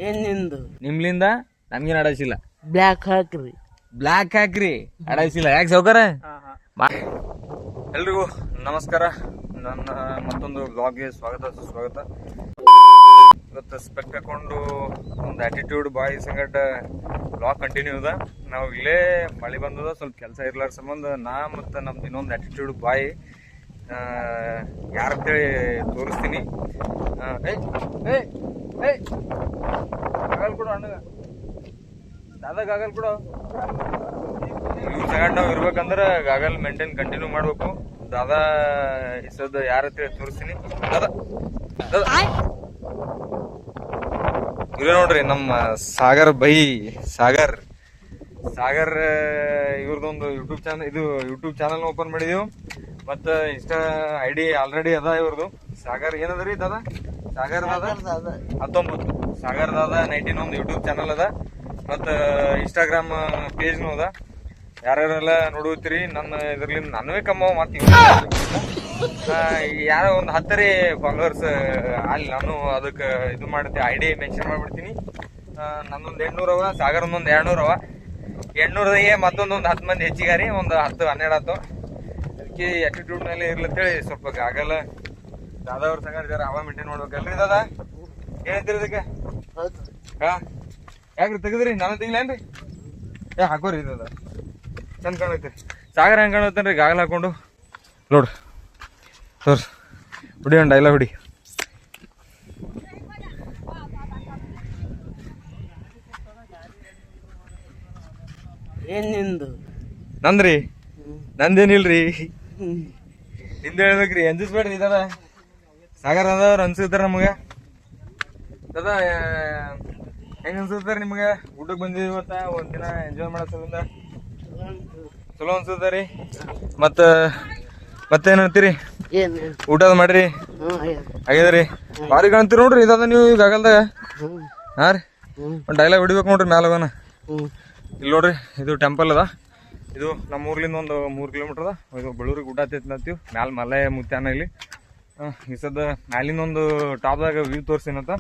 ಏನ್ ನಿಂದು ನಿಮ್ಲಿಂದ ನಮ್ಗೇನು ಅಡಾಯಿಸಿಲ್ಲ. ಬ್ಲ್ಯಾಕ್ ಹಾಕ್ರಿ. ಬ್ಲ್ಯಾಕ್ ಹಾಕ್ರಿ, ಅಡಾಯಿಸಿಲ್ಲ. ಯಾಕೆ ಸಾವ್ಕಾರ? ಎಲ್ರಿಗೂ ನಮಸ್ಕಾರ. ನನ್ನ ಮತ್ತೊಂದು ಬ್ಲಾಗ್ಗೆ ಸ್ವಾಗತ ಸುಸ್ವಾಗತ. ಇವತ್ತು ಸ್ಪೆಕ್ಟ್ ಹಾಕೊಂಡು ಒಂದು ಆಟಿಟ್ಯೂಡ್ ಬಾಯ್ ಸಂಗಟ ಬ್ಲಾಗ್ ಕಂಟಿನ್ಯೂ ಅದ. ನಾವು ಇಲ್ಲೇ ಮಳೆ ಬಂದದ, ಸ್ವಲ್ಪ ಕೆಲಸ ಇರ್ಲಾರ ಸಂಬಂಧ ನಾ ಮತ್ತು ನಮ್ದು ಇನ್ನೊಂದು ಆಟಿಟ್ಯೂಡ್ ಬಾಯ್ ಯಾರಂತೇಳಿ ತೋರಿಸ್ತೀನಿ. ಗಾಗಲ್ ಕೊಡು ಅಣ್ಣಗ, ದಾದಾ ಗಾಗಲ್ ಕೊಡು. ಇವ್ರ ಸಂಗಡ ನಾವು ಇರ್ಬೇಕಂದ್ರೆ ಗಾಗಲ್ ಮೇಂಟೈನ್ ಕಂಟಿನ್ಯೂ ಮಾಡ್ಬೇಕು. ದಾದಾ ಇಸದ ಯಾರಂತೇಳಿ ತೋರಿಸ್ತೀನಿ. ದಾದಾ ಇವ್ರೆ ನೋಡ್ರಿ ನಮ್ಮ ಸಾಗರ್ ಬೈ. ಸಾಗರ್ ಇವ್ರದೊಂದು ಯೂಟ್ಯೂಬ್ ಚಾನಲ್ ಓಪನ್ ಮಾಡಿದೀವಿ. ಮತ್ತು ಇನ್ಸ್ಟಾ ID ಆಲ್ರೆಡಿ ಅದ ಇವ್ರದು. ಸಾಗರ್ ಏನದ ರೀ ದಾದಾ? ಸಾಗರ್ ದಾದಾ 19 ಸಾಗರ್ ದಾದಾ 19 ಒಂದು ಯೂಟ್ಯೂಬ್ ಚಾನಲ್ ಅದ. ಮತ್ತು ಇನ್ಸ್ಟಾಗ್ರಾಮ್ ಪೇಜ್ನು ಅದ. ಯಾರ್ಯಾರೆಲ್ಲ ನೋಡುತ್ತೀರಿ ನನ್ನ ಇದ್ರಲಿಂದ ನನ್ನವೇ ಕಮ್ಮವ. ಮತ್ತು ಯಾರೋ ಒಂದು 10 ಫಾಲೋವರ್ಸ್ ಅಲ್ಲಿ ನಾನು ಅದಕ್ಕೆ ಇದು ಮಾಡ್ತೀನಿ, ID ಮೆನ್ಷನ್ ಮಾಡ್ಬಿಡ್ತೀನಿ. ನನ್ನೊಂದು 800 ಅವ, ಸಾಗರ್ ಒಂದೊಂದು 200 ಅವ. 800ದಾಗೆ ಮತ್ತೊಂದು 10 ಮಂದಿ ಹೆಚ್ಚಿಗಾರಿ, ಒಂದು 10-12 ಆಯ್ತು. ಅದಕ್ಕೆ ಆಟಿಟ್ಯೂಡ್ ಮೇಲೆ ಇರ್ಲತ್ತೇಳಿ ಸ್ವಲ್ಪ ಆಗಲ್ಲ. ದಾದಾ ಅವ್ರ ಸಂಗ ಜರ ಅವ ಮೇಂಟೈನ್ ಮಾಡ್ಬೇಕಲ್ರಿ. ದಾದಾ ಏನಂತೀರಿ ಇದಕ್ಕೆ? ಹಾ ಯಾಕ್ರಿ ತೆಗದ್ರಿ? ನಾನು ತೆಗಿಲೇನ್ರಿ? ಹಾಕೋರಿ ದಾದಾ, ಚಂದ ಕಾಣೈತ್ರಿ. ಸಾಗರ ಹೆಂಗೆ ಕಾಣತ್ತೇನ್ರಿ ಗಾಗಲ್ ಹಾಕೊಂಡು? ನೋಡ್ರಿ ತೋರ್ಸ್, ಹುಡಿ ಒಂದು ಡೈಲಾಗ್ ಹುಡಿ. ಏನ್ ನಿಂದು? ನಂದ್ರಿ? ನಂದೇನಿಲ್ರಿ, ನಿಂದ ಹೇಳ್ಬೇಕ್ರಿ. ಅಂಜಿಸ್ಬೇಡ್ರಿ ದಾದಾ. ಸಾಗರ ಅದವ್ರು ಅನ್ಸುತ್ತಾರ ನಮಗೆ. ದಾದಾ ಹೆಂಗ ಅನ್ಸುತ್ತಾರ ನಿಮ್ಗೆ? ಊಟಕ್ಕೆ ಬಂದಿದ್ದೀವಿ ಇವತ್ತ, ಒಂದಿನ ಎಂಜಾಯ್ ಮಾಡೋ ಸಲಿಂದ ಚಲೋ ಅನ್ಸುತ್ತಾರಿ. ಮತ್ತೇನ್ ಹೇಳ್ತೀರಿ? ಊಟದ ಮಾಡ್ರಿ? ಆಗ್ಯದ್ರಿ. ಭಾರಿ ಕಾಣ್ತೀರಿ ನೋಡ್ರಿ ಇದಾದ ನೀವು ಈಗ ಆಗಲ್ದಾಗ. ಹಾ ರೀ, ಒಂದು ಡೈಲಾಗ್ ಹೊಡಿಬೇಕು ನೋಡ್ರಿ ಮ್ಯಾಲ ಹೋಗೋಣ. ಇಲ್ಲಿ ನೋಡ್ರಿ, ಇದು ಟೆಂಪಲ್ ಅದ. ಇದು ನಮ್ಮ ಊರ್ಲಿಂದ ಒಂದು 3 ಕಿಲೋಮೀಟರ್ ಅದ. ಇದು ಬಳ್ಳೂರಿಗೆ ಗುಡ್ಡ ಹತ್ತೈತಿ ಅಂತೀವಿ. ಮ್ಯಾಲ ಮಲೆ ಮುತ್ಯಾನ ಇಲ್ಲಿ. ಈ ಸದ್ದ ಮ್ಯಾಲಿಂದ ಒಂದು ಟಾಪ್ದಾಗ ವ್ಯೂ ತೋರಿಸಿನಂತ.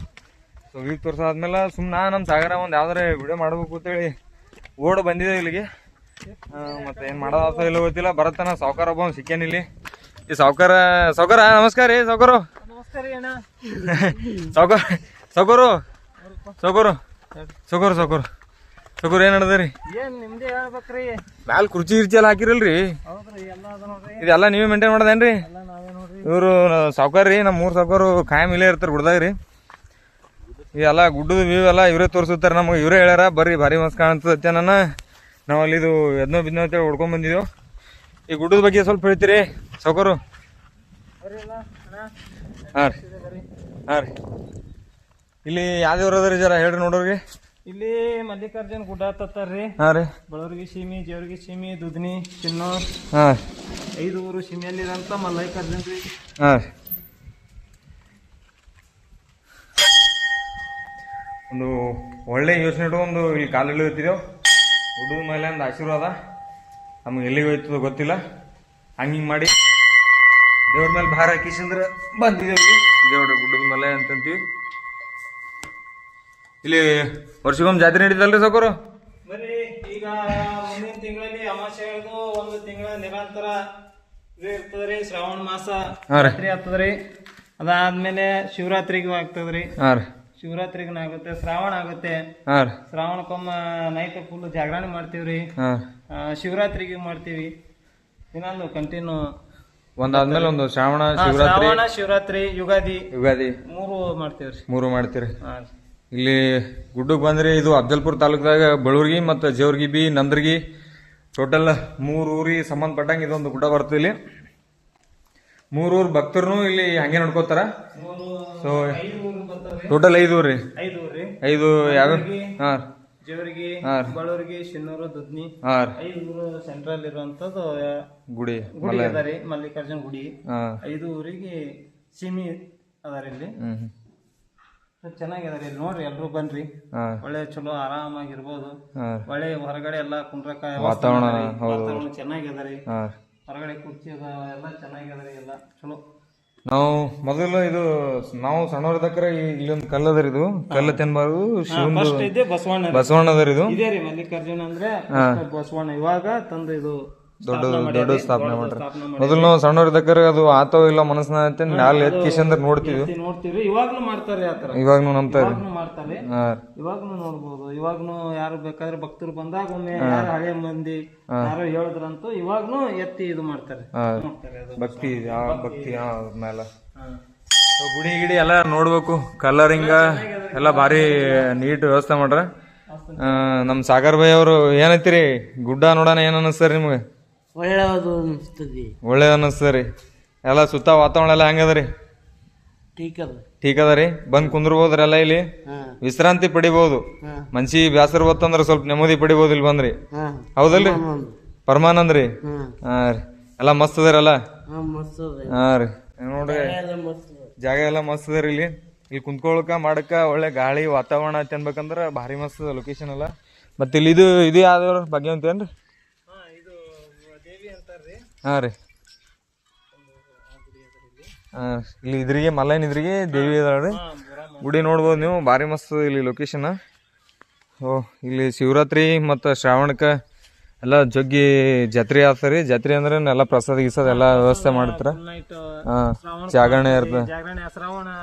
ಸೊ ವ್ಯೂ ತೋರ್ಸಾದ್ಮೇಲೆ ಸುಮ್ಮನೆ ನಮ್ಮ ಸಾಗರ ಒಂದು ಯಾವ್ದಾರ ವಿಡಿಯೋ ಮಾಡ್ಬೇಕು ಅಂತೇಳಿ ಓಡ್ ಬಂದಿದೆ ಇಲ್ಲಿಗೆ. ಮತ್ತೆ ಏನು ಮಾಡೋದಾಗ್ತೋ ಇಲ್ಲ ಗೊತ್ತಿಲ್ಲ. ಬರತ್ತಾನ ಸಾವ್ಕಾರ ಒಬ್ಬ ಸಿಕ್ಕೇನಿ ಇಲ್ಲಿ. ಈ ಸಾವ್ಕಾರ ನಮಸ್ಕಾರ ರೀ ಸಾವ್ಕಾರು. ಸಾವ್ಕಾರು ಏನ್ ನಡ್ದರಿ? ಮ್ಯಾಲ ಕುರ್ಚಿ ಎಲ್ಲ ಹಾಕಿರಲ್ರಿ? ಇದೆಲ್ಲ ನೀವೇ ಮೇಂಟೈನ್ ಮಾಡೋದೇನ್ರಿ? ಇವರು ಸಾವ್ಕಾರ ರೀ, ನಮ್ಮ 3 ಸಾವ್ಕಾರು ಖಾಯಂ ಇಲ್ಲೇ ಇರ್ತಾರೆ ಗುಡ್ದಾಗ. ಇದೆಲ್ಲ ಗುಡ್ಡದ ವ್ಯೂ ಎಲ್ಲ ಇವರೇ ತೋರಿಸುತ್ತಾರೆ ನಮಗೆ. ಇವರೇ ಹೇಳ್ಯಾರ ಬರ್ರಿ ಭಾರಿ ಮಸ್ತ್ ಕಾಣ್ತದೆ ನನ್ನ. ನಾವು ಅಲ್ಲಿ ಇದು ಎದ್ನೋ ಬಿದ್ನೋ ಅಂತೇಳಿ ಹೊಡ್ಕೊಂಡ್ ಬಂದಿದ್ದೆವು. ಈ ಗುಡ್ಡದ ಬಗ್ಗೆ ಸ್ವಲ್ಪ ಹೇಳ್ತೀರಿ ಸಾವ್ಕಾರು? ಹಾಂ ರೀ ಇಲ್ಲಿ ಯಾವ್ದೇವ್ರ ಅದ ರೀ ಜರ ಹೇಳ್ರಿ ನೋಡೋರಿಗೆ. ಇಲ್ಲಿ ಮಲ್ಲಿಕಾರ್ಜುನ್ ಗುಡ್ಡ ಹತ್ತಾರ್ರಿ. ಹಾಂ ರೀ. ಬಳವರ್ಗಿ ಸೀಮಿ, ಜೇವರ್ಗಿ ಸೀಮಿ, ದುದ್ನಿ, ಚಿನ್ನೂರ್. ಹಾಂ 5 ಊರು ಸೀಮೆಯಲ್ಲಿರಂತ ಮಲ್ಲಿಕಾರ್ಜುನ್ ರೀ. ಹಾಂ ಒಂದು ಒಳ್ಳೆ ಯೋಚನೆ ಇಟ್ಕೊಂಡು ಇಲ್ಲಿ ಕಾಲಲ್ಲಿ ಹೋಗ್ತಿದ್ದೇವೆ. ಗುಡ್ಡದ ಮೇಲೆ ಒಂದು ಆಶೀರ್ವಾದ ನಮ್ಗೆ ಎಲ್ಲಿಗೆ ಹೋಯ್ತದೋ ಗೊತ್ತಿಲ್ಲ. ಹಂಗೆ ಮಾಡಿ ದೇವ್ರ ಮೇಲೆ ಭಾರ ಹಾಕಿಸಂದ್ರೆ ಬಂದಿದ್ದೇವೆ ಇಲ್ಲಿ. ದೇವ್ರ ಗುಡ್ಡದ ಮೇಲೆ ಅಂತಂತೀವಿ. ಇಲ್ಲಿ ವರ್ಷಕ್ಕೊಮ್ಮೆ ಜಾತ್ರೆ ನಡೀತಲ್ರಿ ಸಾಕೋರು? ಬರ್ರಿ, ಈಗ ಮುಂದಿನ ತಿಂಗಳಲ್ಲಿ ಅಮಾವಾಸ್ಯೆ ಹಿಡಿದು 1 ತಿಂಗಳ ನಿರಂತರ ಇದು ಇರ್ತದ್ರಿ. ಶ್ರಾವಣ ಮಾಸ ಜಾತ್ರೆ ಆಗ್ತದ್ರಿ. ಅದಾದ್ಮೇಲೆ ಶಿವರಾತ್ರಿಗೂ ಆಗ್ತದ್ರಿ. ಶಿವರಾತ್ರಿಗೂ ಆಗುತ್ತೆ, ಶ್ರಾವಣ ಆಗುತ್ತೆ. ಶ್ರಾವಣಕ್ಕೊಮ್ಮ ನೈಟ್ ಫುಲ್ ಜಾಗರಣೆ ಮಾಡ್ತೀವ್ರಿ. ಶಿವರಾತ್ರಿಗೂ ಮಾಡ್ತೀವಿ. ಇನ್ನೊಂದು ಕಂಟಿನ್ಯೂ ಒಂದಾದ್ಮೇಲೆ ಒಂದು ಶ್ರಾವಣ, ಶಿವರಾತ್ರಿ, ಯುಗಾದಿ 3 ಮಾಡ್ತೀವ್ರಿ. 3 ಮಾಡ್ತೀರಿ. ಇಲ್ಲಿ ಗುಡ್ಡಕ್ಕೆ ಬಂದ್ರಿ. ಇದು ಅಫ್ಜಲ್ಪುರ ತಾಲೂಕದಾಗ ಬಳೂರ್ಗಿ ಮತ್ತು ಜೇವರ್ಗಿ ಬಿ ನಂದ್ರಗಿ ಟೋಟಲ್ 3 ಊರಿಗೆ ಸಂಬಂಧಪಟ್ಟಂಗೆ ಇದೊಂದು ಗುಡ್ಡ ಬರ್ತದೆ. ಇಲ್ಲಿ 3 ಊರ್ ಭಕ್ತರು ಇಲ್ಲಿ ಹಂಗೆ ನೋಡ್ಕೋತಾರ. ಸೊ ಟೋಟಲ್ 5 ಊರ್ ರೀ. 5 ಯಾವ? ಹಾಂ ಜೇವರ್ಗಿ, ಬಳೂರ್ಗಿ, ಶಿನ್ನೂರು, ದುದ್ನಿ. 5 ಊರು ಸೆಂಟ್ರಲ್ ಇರುವಂತದ್ದು ಗುಡಿ ಅದಾರಿ. ಮಲ್ಲಿಕಾರ್ಜುನ್ ಗುಡಿ 5 ಊರಿಗೆ ಸೀಮಿ ಅದಾರ ಇಲ್ಲಿ. ಚೆನ್ನಾಗಿದಾರೆ ಇಲ್ಲಿ ನೋಡ್ರಿ, ಎಲ್ರು ಬನ್ರಿ. ಒಳ್ಳೆ ಚಲೋ ಆರಾಮಾಗಿರ್ಬೋದು. ಒಳ್ಳೆ ಹೊರಗಡೆ ಎಲ್ಲಾ ಕುಂಡ್ರಕ ವಾತಾವರಣ ಚೆನ್ನಾಗಿದಾರಿ. ಹೊರಗಡೆ ಕುರ್ಚಿ ಅದ, ಎಲ್ಲ ಚೆನ್ನಾಗಿದಾರಿ. ಎಲ್ಲ ಚಲೋ ನಾವು ಮೊದಲು ಇದು ನಾವು ಸಣ್ಣವ್ರದಕ್ರ ಇಲ್ಲೊಂದು ಕಲ್ಲು ಅದರಿ, ಇದು ಕಲ್ಲು ತಿನ್ಬಾರ್ದು, ಶಿವಂದು ಫಸ್ಟ್ ಇದೆ ಬಸವಣ್ಣ ಬಸವಣ್ಣ ಅದರಿ ಇದು. ಇದೇ ರೀ ಮಲ್ಲಿಕಾರ್ಜುನ ಅಂದ್ರೆ ಬಸವಣ್ಣ. ಇವಾಗ ತಂದು ಇದು ದೊಡ್ಡ ಸ್ಥಾಪನೆ ಮಾಡ್ರಿ. ಮೊದಲು ನಾವು ಸಣ್ಣವ್ರದಕ್ರ ಅದು ಆತೋ ಇಲ್ಲ ಮನಸ್ಸಿನ ಮ್ಯಾಲ ಎತ್ಕಿಸಂದ್ರ ನೋಡ್ತೀವಿ. ನೋಡ್ತೀವಿ, ಇವಾಗ್ಲೂ ಮಾಡ್ತಾರೆ ಆತರ, ಇವಾಗ್ನು ನಂಬ್ತಾರೆ, ಮಾಡ್ತಾರೆ, ಇವಾಗ್ನು ನೋಡ್ಬೋದು. ಇವಾಗ್ನು ಯಾರು ಬೇಕಾದ್ರೆ ಭಕ್ತರು ಬಂದಾಗ ಒಮ್ಮೆ ಯಾರು ಹಳೆ ಮಂದಿ ಯಾರು ಹೇಳಿದ್ರಂತೂ ಇವಾಗ್ನು ಎತ್ತಿ ಇದು ಮಾಡ್ತಾರೆ. ಭಕ್ತಿ ಮ್ಯಾಲ ಗುಡಿ ಗಿಡಿ ಎಲ್ಲ ನೋಡ್ಬೇಕು, ಕಲರಿಂಗ ಎಲ್ಲ ಭಾರಿ ನೀಟ್ ವ್ಯವಸ್ಥೆ ಮಾಡ್ರ. ನಮ್ ಸಾಗರ್ ಭಾಯ್ ಅವರು ಏನೈತಿರಿ ಗುಡ್ಡ ನೋಡೋಣ ಏನ್ ಅನಸ್ತಾರ ನಿಮ್ಗೆ? ಒಳ್ಳೆಯದು ಅನಿಸ್ತದೆ. ಒಳ್ಳೇದ್ ಅನಸ್ತರಿ. ಎಲ್ಲ ಸುತ್ತ ವಾತಾವರಣ ಎಲ್ಲ ಹೆಂಗದ್ರಿ? ಟೀಕ್ ಅದ ರೀ. ಬಂದ್ ಕುಂದ್ರಬೋದ್ರಿ ಎಲ್ಲ ಇಲ್ಲಿ, ವಿಶ್ರಾಂತಿ ಪಡಿಬಹುದು. ಮನ್ಸಿ ಬ್ಯಾಸರ ಬತ್ತಂದ್ರ ಸ್ವಲ್ಪ ನೆಮ್ಮದಿ ಪಡಿಬಹುದು ಇಲ್ಲಿ ಬಂದ್ರಿ. ಹೌದಲ್ರಿ? ಪರಮಾನಂದ್ ರೀ. ಹಾ ರೀ, ಎಲ್ಲಾ ಮಸ್ತ್ ಅದರಲ್ಲ. ಹಾ ರೀ, ನೋಡ್ರಿ ಜಾಗ ಎಲ್ಲಾ ಮಸ್ತ್ ಅದರಿ. ಇಲ್ಲಿ ಕುಂತ್ಕೊಳಕ ಮಾಡಕ ಒಳ್ಳೆ ಗಾಳಿ ವಾತಾವರಣ ಐತಿ ಅನ್ಬೇಕಂದ್ರ ಭಾರಿ ಮಸ್ತ್ ಲೊಕೇಶನ್ ಅಲ್ಲ. ಮತ್ತೆ ಇಲ್ಲಿ ಇದು ಯಾವ್ದವ್ರ ಬಗ್ಗೆ ಅಂತೇನ್ರಿ? ಹಾ ರೀ, ಇಲ್ಲಿ ಇದ್ರಿಗೆ ಮಲ್ಲೈನ್ ಇದ್ರಿಗೆ ದೇವಿ ಅದಾಳ್ರಿ. ಗುಡಿ ನೋಡ್ಬೋದು ನೀವು, ಭಾರಿ ಮಸ್ತ್ ಇಲ್ಲಿ ಲೊಕೇಶನ್. ಇಲ್ಲಿ ಶಿವರಾತ್ರಿ ಮತ್ತು ಶ್ರಾವಣಕ್ಕ ಎಲ್ಲ ಜಗ್ಗಿ ಜಾತ್ರೆ ಆಗ್ತಾರಿ. ಜಾತ್ರೆ ಅಂದ್ರೆ ಎಲ್ಲ ಪ್ರಸಾದ ಗಿಸಾದ ಎಲ್ಲ ವ್ಯವಸ್ಥೆ ಮಾಡ್ತಾರ. ಜಾಗರಣೆ ಇರ್ತದೆ,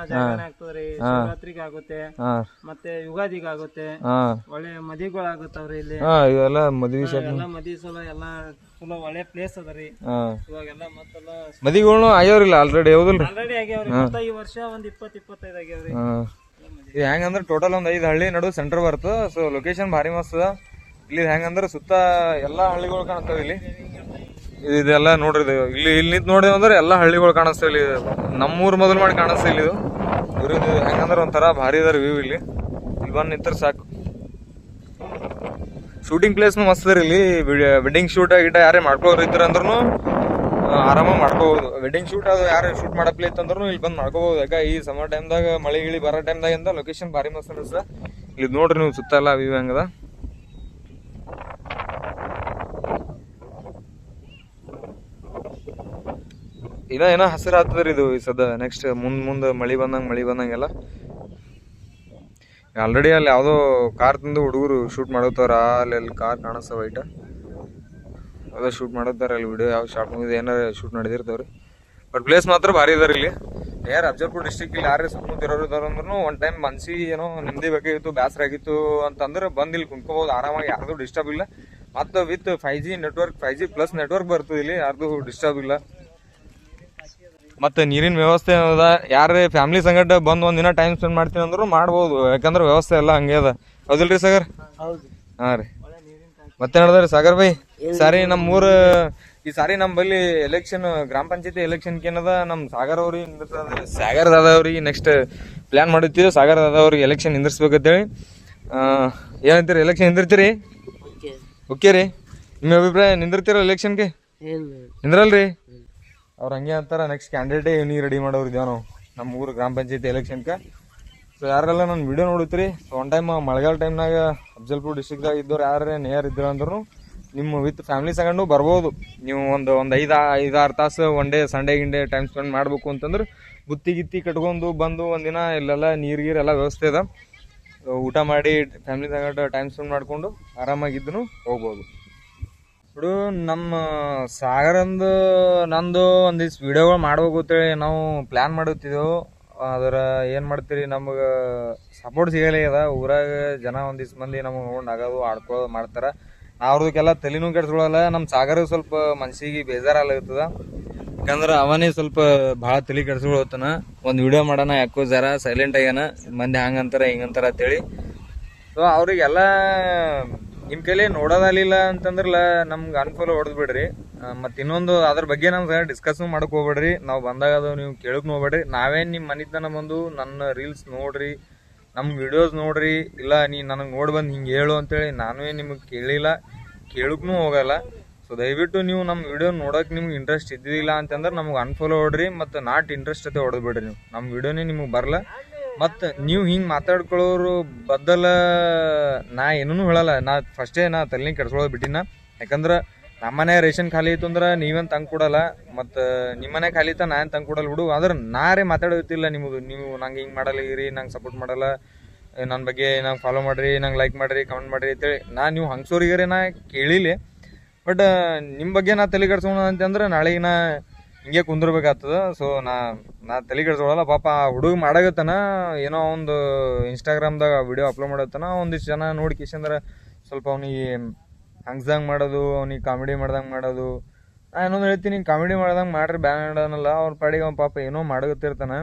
ಶಿವರಾತ್ರಿಗೆ ಆಗುತ್ತೆ, ಮತ್ತೆ ಯುಗಾದಿಗೆ ಆಗುತ್ತೆ, ಒಳ್ಳೆ ಮದಿಗಳು ಆಗುತ್ತವ್ರಿ ಇಲ್ಲಿ. ಇವೆಲ್ಲ ಮದ್ವಿ ಮದಿ ಸಲ ಎಲ್ಲ ಚಲೋ ಒಳ್ಳೆ ಪ್ಲೇಸ್ ಅದರಿ. ಇವಾಗೆಲ್ಲ ಮತ್ತೆಲ್ಲ ಮದಿಗಳು ಆಗ್ಯಾವ್ರಿಲ್ಲ ಆಲ್ರೆಡಿ? ಹೌದಲ್ರಿ? ಆಲ್ರೆಡಿ ಆಗ್ಯಾವ್ರಿ. ಈ ವರ್ಷ ಒಂದ್ 20-25 ಆಗ್ಯಾವ್ರಿ. ಇದು ಹೆಂಗಂದ್ರ ಟೋಟಲ್ ಒಂದ್ 5 ಹಳ್ಳಿ ನಡು ಸೆಂಟರ್ ಬರ್ತದ. ಸೊ ಲೊಕೇಶನ್ ಭಾರಿ ಮಸ್ತ್ ಅದ. ಇಲ್ಲಿ ಹೆಂಗಂದ್ರ ಸುತ್ತ ಎಲ್ಲಾ ಹಳ್ಳಿಗಳು ಕಾಣಿಸ್ತಾವ. ಇಲ್ಲಿ ಇದೆಲ್ಲ ನೋಡ್ರಿ, ಇಲ್ಲಿ ನಿಂತ್ ನೋಡಿದ್ವಿ ಅಂದ್ರೆ ಎಲ್ಲಾ ಹಳ್ಳಿಗಳು ಕಾಣಿಸ್ತಾವ. ಇಲ್ಲಿ ನಮ್ಮೂರ್ ಮೊದಲು ಮಾಡಿ ಕಾಣಿಸ್ತಾ ಇಲ್ಲಿ. ಇವ್ರದ್ದು ಹೆಂಗಂದ್ರ ಒಂಥರ ಭಾರಿ ಅದಾರ ವ್ಯೂ. ಇಲ್ಲಿ ಬಂದ್ ನಿಂತರ ಸಾಕು. ಶೂಟಿಂಗ್ ಪ್ಲೇಸ್ನು ಮಸ್ತ್ ಅದ. ಇಲ್ಲಿ ವೆಡ್ಡಿಂಗ್ ಶೂಟ್ ಗಿಟ ಯಾರೇ ಮಾಡ್ಕೋರು ಇದ್ರ ಅಂದ್ರೂ ಆರಾಮಾಗಿ ಮಾಡ್ಕೋಬಹುದು. ವೆಡ್ಡಿಂಗ್ ಶೂಟ್ ಅದು ಯಾರು ಶೂಟ್ ಮಾಡಪ್ಲೇ ಇತ್ತಂದ್ರೂ ಇಲ್ಲಿ ಬಂದ್ ಮಾಡ್ಕೋಬಹುದು. ಯಾಕ ಈ ಸಮ್ಮರ್ ಟೈಮ್ದಾಗ ಮಳೆ ಗಿಳಿ ಬರೋ ಟೈಮ್ದಾಗಿಂದ ಲೊಕೇಶನ್ ಭಾರಿ ಮಸ್ತ್ ಅನ್ಸ. ಇಲ್ಲಿ ನೋಡ್ರಿ ನೀವು ಸುತ್ತ ಎಲ್ಲ ವ್ಯೂ ಹೆಂಗದ. ಏನೋ ಹಸಿರು ಆಗ್ತದ್ರಿ ಇದು ಈ ಸದ. ನೆಕ್ಸ್ಟ್ ಮುಂದ್ ಮಳಿ ಬಂದಂಗೆಲ್ಲ ಆಲ್ರೆಡಿ ಅಲ್ಲಿ ಯಾವ್ದೋ ಕಾರ್ ತಂದು ಹುಡುಗರು ಶೂಟ್ ಮಾಡತ್ತಾರ. ಅಲ್ಲಿ ಕಾರ್ ಕಾಣಿಸ್ತಾವ ವೈಟ್, ಅದ ಶೂಟ್ ಮಾಡತ್ತಾರ. ಅಲ್ಲಿ ವಿಡಿಯೋ ಯಾವ ಶಾರ್ಟ್ ಮೂವಿ ಏನಾರ ಶೂಟ್ ನಡೆದಿರ್ತಾವ್ರಿ. ಬಟ್ ಪ್ಲೇಸ್ ಮಾತ್ರ ಭಾರಿ ಇದಾರೆ ಇಲ್ಲಿ. ಯಾರು ಅಫಜಲ್ಪುರ್ ಡಿಸ್ಟ್ರಿಕ್ಟ್ ಇಲ್ಲಿ ಯಾರೇ ಸುತ್ತಮುತ್ತ ಇರೋರು ಇದಾರಂದ್ರೂ ಒನ್ ಟೈಮ್ ಮನ್ಸಿ ಏನೋ ನಿಮ್ದೇ ಬೇಕಾಗಿತ್ತು, ಬ್ಯಾಸರ ಆಗಿತ್ತು ಅಂತಂದ್ರೆ ಬಂದ್ ಇಲ್ಲಿ ಕುಂತ್ಕೋಬಹುದು ಆರಾಮಾಗಿ. ಯಾರ್ದು ಡಿಸ್ಟರ್ಬ್ ಇಲ್ಲ. ಮತ್ತು with 5G network, 5G+ network ಬರ್ತದೆ ಇಲ್ಲಿ. ಯಾರ್ದು ಡಿಸ್ಟರ್ಬ್ ಇಲ್ಲ. ಮತ್ತೆ ನೀರಿನ ವ್ಯವಸ್ಥೆ ಅದ. ಯಾರೇ ಫ್ಯಾಮಿಲಿ ಸಂಗಟ ಬಂದ್ ಒಂದಿನ ಟೈಮ್ ಸ್ಪೆಂಡ್ ಮಾಡ್ತೀನಿ ಅಂದ್ರು ಮಾಡ್ಬೋದು. ಯಾಕಂದ್ರೆ ವ್ಯವಸ್ಥೆ ಎಲ್ಲ ಹಂಗೆ ಅದ. ಹೌದಿಲ್ರಿ ಸಾಗರ್? ಹಾ ರೀ. ಮತ್ತೆ ನಡೆದ್ರಿ ಸಾಗರ್ ಭಾಯ್? ಸಾರಿ ಈ ಸಾರಿ ನಮ್ ಬಲ್ಲಿ ಎಲೆಕ್ಷನ್, ಗ್ರಾಮ ಪಂಚಾಯತಿ ಎಲೆಕ್ಷನ್ ಏನದ, ನಮ್ ಸಾಗರ್ ದಾದವ್ರಿಗೆ ನೆಕ್ಸ್ಟ್ ಪ್ಲಾನ್ ಮಾಡಿರ್ತೀವಿ. ಸಾಗರ್ ದಾದವ್ರಿಗೆ ಎಲೆಕ್ಷನ್ ನಿಂದಿರ್ಸ್ಬೇಕಂತೇಳಿ. ಏನಂತೀರಿ? ಎಲೆಕ್ಷನ್ ನಿಂದಿರ್ತೀರಿ? ಓಕೆ ರೀ. ನಿಮ್ಮ ಅಭಿಪ್ರಾಯ? ನಿಂದಿರ್ತೀರ ಎಲೆಕ್ಷನ್ಗೆ? ನಿಂದ್ರಲ್ರಿ? ಅವ್ರು ಹಂಗೆ ಅಂತಾರ. ನೆಕ್ಸ್ಟ್ ಕ್ಯಾಂಡಿಡೇಟೇ ನೀವು ರೆಡಿ ಮಾಡೋರು ಇದೇವ್ ನಾವು ನಮ್ಮ ಊರು ಗ್ರಾಮ ಪಂಚಾಯತಿ ಎಲೆಕ್ಷನ್ಗೆ. ಸೊ ಯಾರೆಲ್ಲ ನನ್ನ ವಿಡಿಯೋ ನೋಡುತ್ತೀರಿ, ಸೊ ಒನ್ ಟೈಮ್ ಮಳೆಗಾಲ ಟೈಮ್ನಾಗ ಅಫಜಲ್ಪುರ್ ಡಿಸ್ಟ್ರಿಕ್ದಾಗ ಇದ್ದವ್ರು ಯಾರೇ ನೇಯರ್ ಇದ್ರು ಅಂದ್ರೂ ನಿಮ್ಮ ವಿತ್ ಫ್ಯಾಮಿಲಿ ತಗೊಂಡು ಬರ್ಬೋದು. ನೀವು ಒಂದು 5-6 ತಾಸು ಒನ್ ಡೇ ಸಂಡೇ ಗಿಂಡೆ ಟೈಮ್ ಸ್ಪೆಂಡ್ ಮಾಡ್ಬೇಕು ಅಂತಂದ್ರೆ ಬುತ್ತಿ ಕಟ್ಕೊಂಡು ಬಂದು ಒಂದಿನ ಇಲ್ಲೆಲ್ಲ ನೀರು ಎಲ್ಲ ವ್ಯವಸ್ಥೆ ಅದ. ಊಟ ಮಾಡಿ ಫ್ಯಾಮಿಲಿ ತಗೊಂಡು ಟೈಮ್ ಸ್ಪೆಂಡ್ ಮಾಡಿಕೊಂಡು ಆರಾಮಾಗಿದ್ದು ಹೋಗ್ಬೋದು. ಬಿಡು, ನಮ್ಮ ಸಾಗರಂದು ನಂದು ಒಂದಿಷ್ಟು ವಿಡಿಯೋಗಳು ಮಾಡ್ಬೇಕು ಅಂತೇಳಿ ನಾವು ಪ್ಲ್ಯಾನ್ ಮಾಡುತ್ತಿದ್ದೆವು. ಅದರ ಏನು ಮಾಡ್ತೀರಿ, ನಮ್ಗೆ ಸಪೋರ್ಟ್ ಸಿಗಲೇ ಅದ. ಊರಾಗ ಜನ ಒಂದಿಷ್ಟು ಮಂದಿ ನಮಗೆ ನೋಡಿ ನಗೋದು ಆಡ್ಕೊಳ್ಳೋದು ಮಾಡ್ತಾರೆ. ಅವ್ರದಕ್ಕೆಲ್ಲ ತಲೆನೂ ಕೆಡ್ಸ್ಕೊಳ್ಳಲ್ಲ. ನಮ್ಮ ಸಾಗರ ಸ್ವಲ್ಪ ಮನ್ಸಿಗೆ ಬೇಜಾರಾಗ್ಲತ್ತದ. ಯಾಕಂದ್ರೆ ಅವನೇ ಸ್ವಲ್ಪ ಭಾಳ ತಲೆ ಕೆಡ್ಸ್ಕೊಳತ್ತಾನ. ಒಂದು ವಿಡಿಯೋ ಮಾಡೋಣ ಯಾಕೋ ಜರ ಸೈಲೆಂಟ್ ಆಗ್ಯಾನ, ಮಂದಿ ಹಂಗಂತಾರೆ ಹಿಂಗಂತಾರೆ ಅಂತೇಳಿ. ಸೊ ಅವ್ರಿಗೆಲ್ಲ ನಿಮ್ಮ ಕೈಲಿ ನೋಡೋದಲ್ಲಿಲ್ಲ ಅಂತಂದ್ರಲ್ಲ ನಮ್ಗೆ ಅನ್ಫಾಲೋ ಹೊಡೆದು ಬಿಡ್ರಿ. ಮತ್ತು ಇನ್ನೊಂದು ಅದ್ರ ಬಗ್ಗೆ ನಮ್ಗೆ ಡಿಸ್ಕಸ್ನು ಮಾಡಕ್ಕೆ ಹೋಗ್ಬೇಡ್ರಿ. ನಾವು ಬಂದಾಗ ಅದು ನೀವು ಕೇಳಕ್ಕೆ ಹೋಗ್ಬೇಡ್ರಿ. ನಾವೇನು ನಿಮ್ಮ ಮನಿತನ ಬಂದು ನನ್ನ ರೀಲ್ಸ್ ನೋಡ್ರಿ, ನಮ್ಮ ವಿಡಿಯೋಸ್ ನೋಡ್ರಿ, ಇಲ್ಲ ನೀ ನನಗೆ ನೋಡಿ ಬಂದು ಹಿಂಗೆ ಹೇಳು ಅಂತೇಳಿ ನಾನೇ ನಿಮಗೆ ಕೇಳಿಲ್ಲ, ಕೇಳಕ್ಕೂ ಹೋಗಲ್ಲ. ಸೊ ದಯವಿಟ್ಟು ನೀವು ನಮ್ಮ ವಿಡಿಯೋ ನೋಡೋಕೆ ನಿಮ್ಗೆ ಇಂಟ್ರೆಸ್ಟ್ ಇದ್ದಿಲ್ಲ ಅಂತಂದ್ರೆ ನಮ್ಗೆ ಅನ್ಫಾಲೋ ಹೊಡ್ರಿ. ಮತ್ತು ನಾಟ್ ಇಂಟ್ರೆಸ್ಟ್ ಜೊತೆ ಹೊಡೆದು ಬಿಡ್ರಿ. ನೀವು ನಮ್ಮ ವಿಡಿಯೋನೇ ನಿಮಗೆ ಬರಲ್ಲ. ಮತ್ತು ನೀವು ಹಿಂಗೆ ಮಾತಾಡ್ಕೊಳ್ಳೋರು ಬದ್ದಲ ನಾ ಏನೂ ಹೇಳಲ್ಲ. ನಾ ಫಸ್ಟೇ ತಲೆನೇ ಕೆಡ್ಸ್ಕೊಳ್ಳೋದು ಬಿಟ್ಟಿನ. ಯಾಕಂದ್ರೆ ನಮ್ಮನೆ ರೇಷನ್ ಖಾಲಿ ಇತ್ತು ಅಂದ್ರೆ ನೀವೇನು ತಂದು ಕೊಡಲ್ಲ ಮತ್ತು ನಿಮ್ಮನೆ ಖಾಲಿ ಇತ್ತ ನಾನು ತಂದು ಕೊಡಲ್ಲ ಬಿಡು. ಆದ್ರೆ ನಾರೇ ಮಾತಾಡೋತಿಲ್ಲ ನಿಮ್ಮದು. ನೀವು ನಂಗೆ ಹಿಂಗೆ ಮಾಡಲ್ಲ ಇರಿ, ನಂಗೆ ಸಪೋರ್ಟ್ ಮಾಡಲ್ಲ, ನನ್ನ ಬಗ್ಗೆ ನಂಗೆ ಫಾಲೋ ಮಾಡಿರಿ, ನಂಗೆ ಲೈಕ್ ಮಾಡಿರಿ, ಕಮೆಂಟ್ ಮಾಡಿರಿ ಅಂತೇಳಿ ನೀವು ಹಂಗ್ಸೋರಿಗಾರೆ ನಾ ಕೇಳಿಲ್ಲ. ಬಟ್ ನಿಮ್ಮ ಬಗ್ಗೆ ನಾ ತಲೆ ಕೆಡ್ಸೋಣ ಅಂತಂದ್ರೆ ನಾಳೆಗೆ ನಾ ಹಿಂಗೆ ಕುಂದಿರ್ಬೇಕಾಗ್ತದೆ. ಸೊ ನಾ ತಲೆ ಕೆಡ್ಸೋಳಲ್ಲ. ಪಾಪ ಹುಡುಗ ಮಾಡಾಗತ್ತಾನ, ಏನೋ ಒಂದು ಇನ್ಸ್ಟಾಗ್ರಾಮ್ದಾಗ ವಿಡಿಯೋ ಅಪ್ಲೋಡ್ ಮಾಡತ್ತಾನ. ಒಂದಿಷ್ಟು ಜನ ನೋಡಿ ಕಿಶಂದ್ರೆ ಸ್ವಲ್ಪ ಅವ್ನಿಗೆ ಹಂಗ್ಸ್ದಂಗೆ ಮಾಡೋದು, ಅವ್ನಿಗೆ ಕಾಮಿಡಿ ಮಾಡ್ದಂಗೆ ಮಾಡೋದು. ನಾ ಇನ್ನೊಂದು ಹೇಳ್ತೀನಿ, ಕಾಮಿಡಿ ಮಾಡ್ದಂಗೆ ಮಾಡ್ರಿ ಬ್ಯಾಡನಲ್ಲ. ಅವ್ರ ಪಾಡಿಗೆ ಅವ್ನ ಪಾಪ ಏನೋ ಮಾಡಗತ್ತಿರ್ತಾನೆ.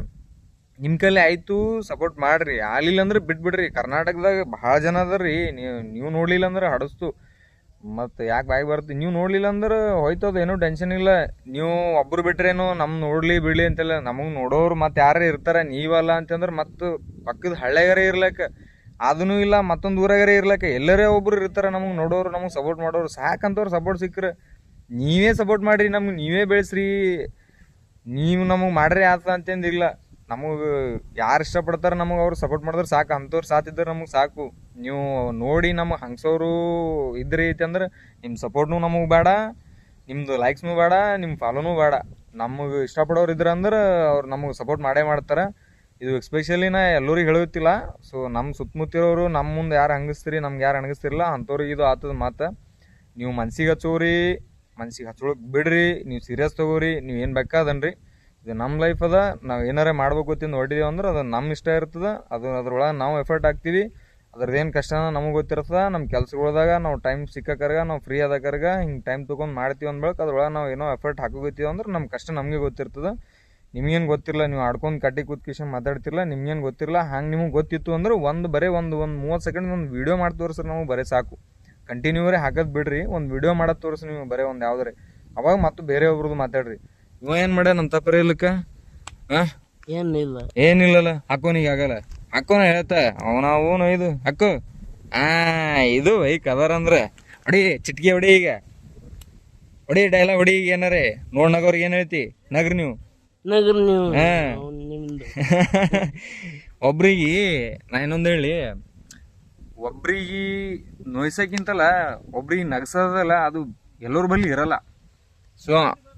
ನಿಮ್ಮ ಕೈಲಿ ಆಯಿತು ಸಪೋರ್ಟ್ ಮಾಡಿರಿ, ಆಲಿಲ್ಲ ಅಂದ್ರೆ ಬಿಟ್ಬಿಡ್ರಿ. ಕರ್ನಾಟಕದಾಗ ಭಾಳ ಜನ ಅದ ರೀ, ನೀವು ನೋಡಲಿಲ್ಲ ಅಂದ್ರೆ ಹಡಸ್ತು. ಮತ್ತು ಯಾಕೆ ಬಾಯಿ ಬರ್ತೀವಿ, ನೀವು ನೋಡಲಿಲ್ಲ ಅಂದ್ರೆ ಹೋಯ್ತದ, ಏನೂ ಟೆನ್ಷನ್ ಇಲ್ಲ. ನೀವು ಒಬ್ಬರು ಬಿಟ್ರೇನು ನಮ್ಮ ನೋಡಲಿ ಬಿಡಲಿ ಅಂತೆಲ್ಲ ನಮಗೆ ನೋಡೋರು ಮತ್ತು ಯಾರೇ ಇರ್ತಾರೆ. ನೀವಲ್ಲ ಅಂತಂದ್ರೆ ಮತ್ತು ಪಕ್ಕದ ಹಳ್ಳಿಗಾರೇ ಇರ್ಲಕ್ಕ, ಅದೂ ಇಲ್ಲ ಮತ್ತೊಂದು ಊರಾಗರೇ ಇರ್ಲಕ್ಕ, ಎಲ್ಲರೇ ಒಬ್ರು ಇರ್ತಾರೆ ನಮಗೆ ನೋಡೋರು, ನಮಗೆ ಸಪೋರ್ಟ್ ಮಾಡೋರು. ಸಾಕಂತವ್ರು ಸಪೋರ್ಟ್ ಸಿಕ್ಕರೆ ನೀವೇ ಸಪೋರ್ಟ್ ಮಾಡಿರಿ, ನಮ್ಗೆ ನೀವೇ ಬೆಳೆಸ್ರಿ. ನೀವು ನಮಗೆ ಮಾಡ್ರಿ ಆತ ಅಂತಂದಿಲ್ಲ. ನಮಗೆ ಯಾರು ಇಷ್ಟಪಡ್ತಾರೆ ನಮಗೆ ಅವ್ರು ಸಪೋರ್ಟ್ ಮಾಡಿದ್ರೆ ಸಾಕು. ಅಂಥವ್ರು ಸಾತಿದ್ರೆ ನಮಗೆ ಸಾಕು. ನೀವು ನೋಡಿ ನಮಗೆ ಹಂಗ್ಸೋರು ಇದ್ರಿ ಐತಿ ಅಂದ್ರೆ ನಿಮ್ಮ ಸಪೋರ್ಟ್ನು ನಮಗೆ ಬೇಡ, ನಿಮ್ಮದು ಲೈಕ್ಸ್ನೂ ಬೇಡ, ನಿಮ್ಮ ಫಾಲೋನೂ ಬೇಡ. ನಮಗೆ ಇಷ್ಟಪಡೋರು ಇದ್ರೆ ಅಂದ್ರೆ ಅವ್ರು ನಮಗೆ ಸಪೋರ್ಟ್ ಮಾಡೇ ಮಾಡ್ತಾರೆ. ಇದು ಎಸ್ಪೆಷಲಿ ನಾ ಎಲ್ಲರಿಗೆ ಹೇಳುತ್ತಿಲ್ಲ. ಸೊ ನಮ್ಮ ಸುತ್ತಮುತ್ತಿರೋರು ನಮ್ಮ ಮುಂದೆ ಯಾರು ಹಂಗಿಸ್ತೀರಿ, ನಮ್ಗೆ ಯಾರು ಹಂಗಿಸ್ತಿರಲ್ಲ ಅಂಥವ್ರಿಗೆ ಇದು ಆತದ ಮಾತು. ನೀವು ಮನ್ಸಿಗೆ ಹಚ್ಚೋರಿ, ಮನ್ಸಿಗೆ ಹಚ್ಚೋಳಕ್ಕೆ ಬಿಡ್ರಿ, ನೀವು ಸೀರಿಯಸ್ ತೊಗೋರಿ, ನೀವು ಏನು ಬೇಕಾದನ್ರಿ. ಇದು ನಮ್ಮ ಲೈಫ್ ಅದ. ನಾವು ಏನಾರೇ ಮಾಡ್ಬೇಕು ಗೊತ್ತಿಂದ ಹೊಡಿದೀವಿ ಅಂದ್ರೆ ಅದು ನಮ್ಮ ಇಷ್ಟ ಇರ್ತದೆ. ಅದ್ರೊಳಗೆ ನಾವು ಎಫರ್ಟ್ ಹಾಕ್ತೀವಿ. ಅದ್ರದ್ದೇನು ಕಷ್ಟನ ನಮಗೆ ಗೊತ್ತಿರ್ತದೆ. ನಮ್ಮ ಕೆಲ್ಸಗಳ್ದಾಗ ನಾವು ಟೈಮ್ ಸಿಕ್ಕಕರ್ಗ, ನಾವು ಫ್ರೀ ಆದಕರ್ಗ ಹಿಂಗೆ ಟೈಮ್ ತೊಗೊಂಡು ಮಾಡ್ತೀವಿ ಅಂದ್ಬಳಕ್ಕೆ ಅದ್ರೊಳಗೆ ನಾವು ಏನೋ ಎಫರ್ಟ್ ಹಾಕೋಗತ್ತೀವಿ ಅಂದ್ರೆ ನಮ್ಮ ಕಷ್ಟ ನಮಗೆ ಗೊತ್ತಿರ್ತದೆ. ನಿಮ್ಗೇನು ಗೊತ್ತಿರಲ್ಲ, ನೀವು ಆಡ್ಕೊಂಡು ಕಟ್ಟಿ ಕೂತ್ಕಿಶನ್ ಮಾತಾಡ್ತಿರಲ್ಲ, ನಿಮ್ಗೇನು ಗೊತ್ತಿರಲ್ಲ. ಹಂಗೆ ನಿಮಗೆ ಗೊತ್ತಿತ್ತು ಅಂದ್ರೆ ಒಂದು 30 ಸೆಕೆಂಡ್ ಒಂದು ವೀಡಿಯೋ ಮಾಡಿ ತೋರಿಸ್ರೆ ನಮಗೆ ಬರೀ ಸಾಕು. ಕಂಟಿನ್ಯೂವರೇ ಹಾಕೋದು ಬಿಡ್ರಿ, ಒಂದು ವೀಡಿಯೋ ಮಾಡೋದು ತೋರಿಸಿ ನೀವು ಬರೀ ಒಂದು ಯಾವುದ್ರೆ. ಅವಾಗ ಮತ್ತು ಬೇರೆ ಒಬ್ರದ್ದು ಮಾತಾಡ್ರಿ. ಇವ ಏನು ಮಾಡ್ಯ ನಮ್ಮ ತಪ್ಪರ ಇಲ್ಲಕ್ಕ? ಹಾಂ ಏನಿಲ್ಲಲ್ಲ. ಹಾಕೋನಿಗೆ ಆಗಲ್ಲ, ಹಾಕೋನ ಹೇಳ್ತ ಅವನು ಇದು ಹಾಕು. ಇದು ಈ ಕದರ್ ಅಂದ್ರೆ ಹೊಡಿ, ಚಿಟ್ಕಿ ಹೊಡಿ, ಈಗ ಹೊಡಿ, ಡೈಲಾಗ್ ಹೊಡಿ. ಈಗ ಏನಾರೇ ನೋಡ್ನಾಗವ್ರಿಗೆ ಏನು ಹೇಳ್ತಿ? ನಗ್ರಿ ನೀವು. ಒಬ್ರಿಗೆ ನಾ ಇನ್ನೊಂದು ಹೇಳಿ, ಒಬ್ರಿಗೆ ನೋಯ್ಸಕ್ಕಿಂತಲ್ಲ ಒಬ್ರಿಗೆ ನಗ್ಸೋದಲ್ಲ ಅದು ಎಲ್ಲರ ಬಳಿ ಇರಲ್ಲ. ಸೊ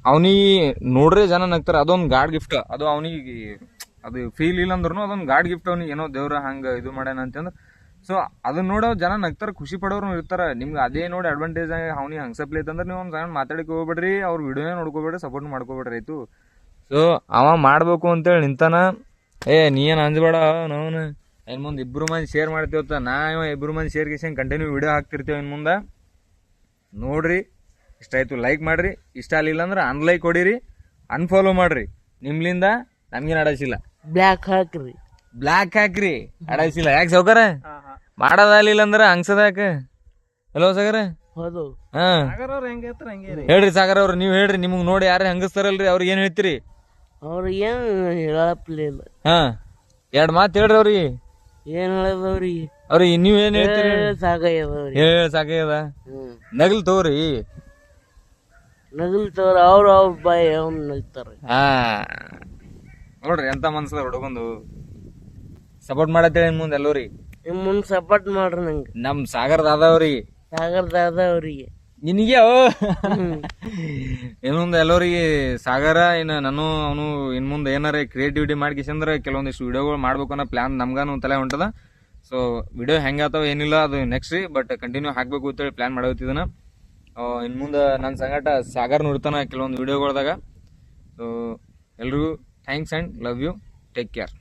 ಅವನಿಗೆ ನೋಡ್ರೆ ಜನ ನಗ್ತಾರೆ, ಅದೊಂದು ಗಾಡ್ ಗಿಫ್ಟ್. ಅದು ಅವನಿಗೆ ಅದು ಫೀಲ್ ಇಲ್ಲ ಅಂದ್ರೂ ಅದೊಂದು ಗಾಡ್ ಗಿಫ್ಟ್. ಅವ್ನಿಗೆ ಏನೋ ದೇವ್ರ ಹಂಗೆ ಇದು ಮಾಡ್ಯಾನ ಅಂತಂದ್ರೆ ಸೊ ಅದನ್ನ ನೋಡೋ ಜನ ನಗ್ತಾರೆ, ಖುಷಿ ಪಡೋರು ಇರ್ತಾರೆ. ನಿಮ್ಗೆ ಅದೇ ನೋಡಿ ಅಡ್ವಾಂಟೇಜ್ ಆಗಿ ಅವ್ನಿಗೆ ಹಂಗ್ಸಪ್ಲೆ ಐತಂದ್ರೆ ನೀವು ಒಂದು ಸಣ್ಣ ಮಾತಾಡಕ್ಕೆ ಹೋಗ್ಬೇಡ್ರಿ, ಅವ್ರ ವಿಡಿಯೋನೇ ನೋಡ್ಕೋಬೇಡ್ರಿ, ಸಪೋರ್ಟ್ ಮಾಡ್ಕೋಬೇಡ್ರಿ ಆಯ್ತು. ಸೊ ಅವ ಮಾಡ್ಬೇಕು ಅಂತೇಳಿ ನಿಂತಾನ. ನೀ ಏನು ಅಂಜಬೇಡ, ನಾವನು ಇನ್ನು ಮುಂದೆ ಇಬ್ಬರು ಮಂದಿ ಶೇರ್ ಮಾಡ್ತೀವತ್ತ. ಇವ ಇಬ್ಬರು ಮಂದಿ ಶೇರ್ ಕಿಶನ್ ಕಂಟಿನ್ಯೂ ವಿಡಿಯೋ ಹಾಕ್ತಿರ್ತೀವಿ. ಇನ್ನು ಮುಂದೆ ನೋಡ್ರಿ, ಇಷ್ಟ ಆಯ್ತು ಲೈಕ್ ಮಾಡಿರಿ, ಇಷ್ಟ ಆಗಲಿಲ್ಲ ಅಂದ್ರೆ ಅನ್ಲೈಕ್ ಹೊಡೀರಿ, ಅನ್ಫಾಲೋ ಮಾಡಿರಿ. ನಿಮ್ಲಿಂದ ನಮ್ಗೇನು ಅಡಾಯಿಸಿಲ್ಲ. ಬ್ಲ್ಯಾಕ್ ಹಾಕ್ರಿ, ಅಡಾಯಿಸಿಲ್ಲ. ಯಾಕೆ ಸೌಕರ ಮಾಡೋದಾಗಲಿಲ್ಲ ಅಂದ್ರೆ ಹಂಗ್ಸದ ಯಾಕೆ? ಹಲೋ ಸಾಗರ. ಹಾಂ ಹೇಳ್ರಿ ಸಾಗರ ಅವ್ರು, ನೀವು ಹೇಳ್ರಿ. ನಿಮಗೆ ನೋಡಿ ಯಾರೇ ಹಂಗಿಸ್ತಾರಲ್ರಿ ಅವ್ರಿಗೆ ಏನು ಹೇಳ್ತೀರಿ? ಅವ್ರಿಗೇನು ಹೇಳಪ್ಲಿಲ್ಲ. ಹಾಂ, 2 ಮಾತು ಹೇಳ್ರಿ ಅವ್ರಿಗೆ. ಏನು ಹೇಳದವ್ರಿಗೆ? ಅವ್ರಿಗೆ ನೀವು ಏನು ಹೇಳ್ತೀರಿ? ಸಾಕಾಗ್ಯದ. ನಗಲ್ ತಗೋರಿ, ನಗಲ್ತವ್ರ ಅವ್ರ ಬಾಯಿ ಅವ್ನು ನಗ್ತಾರೆ. ನೋಡ್ರಿ ಎಂತ ಮನ್ಸದ ಹುಡುಗಂದು. ಸಪೋರ್ಟ್ ಮಾಡತ್ತೇಳಿ ಇನ್ ಮುಂದೆ ಎಲ್ಲರಿಗೆ. ಇನ್ ಮುಂದೆ ಸಪೋರ್ಟ್ ಮಾಡ್ರಿ ನಂಗೆ. ನಮ್ ಸಾಗರದಾದವ್ರಿಗೆ ನಿನಗೆ ಇನ್ ಮುಂದೆ ಎಲ್ಲರಿಗೆ ಸಾಗರ ಇನ್ನು ನಾನು ಅವನು ಇನ್ ಮುಂದೆ ಏನಾರ ಕ್ರಿಯೇಟಿವಿಟಿ ಮಾಡ್ಕಿಸಂದ್ರೆ ಕೆಲವೊಂದಿಷ್ಟು ವಿಡಿಯೋಗಳು ಮಾಡ್ಬೇಕು ಅನ್ನೋ ಪ್ಲಾನ್ ನಮ್ಗಾನು ತಲೆ ಹೊಂಟದ. ಸೊ ವಿಡಿಯೋ ಹೆಂಗಾತಾವ ಏನಿಲ್ಲ ಅದು ನೆಕ್ಸ್ಟ್, ಬಟ್ ಕಂಟಿನ್ಯೂ ಹಾಕ್ಬೇಕು ಅಂತೇಳಿ ಪ್ಲಾನ್ ಮಾಡತ್ತಿದ್ದನ. ಇನ್ನು ಮುಂದೆ ನನ್ನ ಸಂಗಟ ಸಾಗರ್ ನೋಡ್ತಾನ ಕೆಲವೊಂದು ವಿಡಿಯೋಗಳ್ದಾಗ. ಸೊ ಎಲ್ರಿಗೂ thanks and love you, take care.